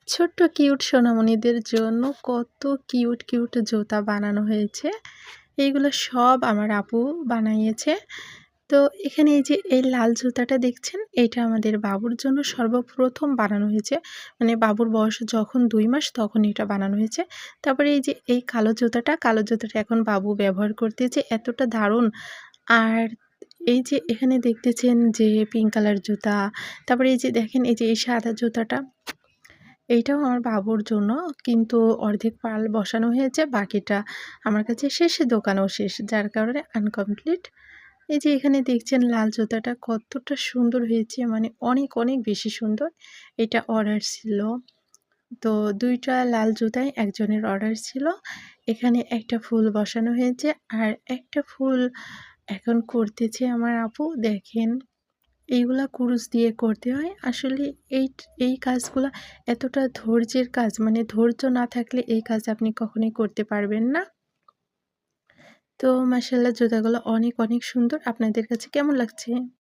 ছোট্ট কিউট সোনামণিদের জন্য কত কিউট কিউট জুতা বানানো হয়েছে। এইগুলো সব আমার আপু বানাইয়েছে। তো এখানে এই যে এই লাল জুতাটা দেখছেন, এটা আমাদের বাবুর জন্য সর্বপ্রথম বানানো হয়েছে। মানে বাবুর বয়স যখন ২ মাস তখন এটা বানানো হয়েছে। তারপরে এই যে এই কালো জুতাটা এখন বাবু ব্যবহার করতেছে, এতটা দারুণ। আর এই যে এখানে দেখতেছেন যে পিঙ্ক কালার জুতা, তারপরে এই যে দেখেন এই যে এই সাদা জুতাটা, এইটাও আমার বাবুর জন্য, কিন্তু অর্ধেক পাল বসানো হয়েছে, বাকিটা আমার কাছে শেষে দোকানেও শেষ, যার কারণে আনকমপ্লিট। এই যে এখানে দেখছেন লাল জুতাটা কতটা সুন্দর হয়েছে, মানে অনেক অনেক বেশি সুন্দর। এটা অর্ডার ছিল। তো ২ টা লাল জুতাই একজনের অর্ডার ছিল। এখানে একটা ফুল বসানো হয়েছে আর একটা ফুল এখন করতেছে আমার আপু। দেখেন এইগুলা কুরুশ দিয়ে করতে হয়। আসলে এই কাজগুলা এতটা ধৈর্যের কাজ, মানে ধৈর্য না থাকলে এই কাজ আপনি কখনোই করতে পারবেন না। তো মাশাআল্লাহ জুতাগুলো অনেক অনেক সুন্দর। আপনাদের কাছে কেমন লাগছে?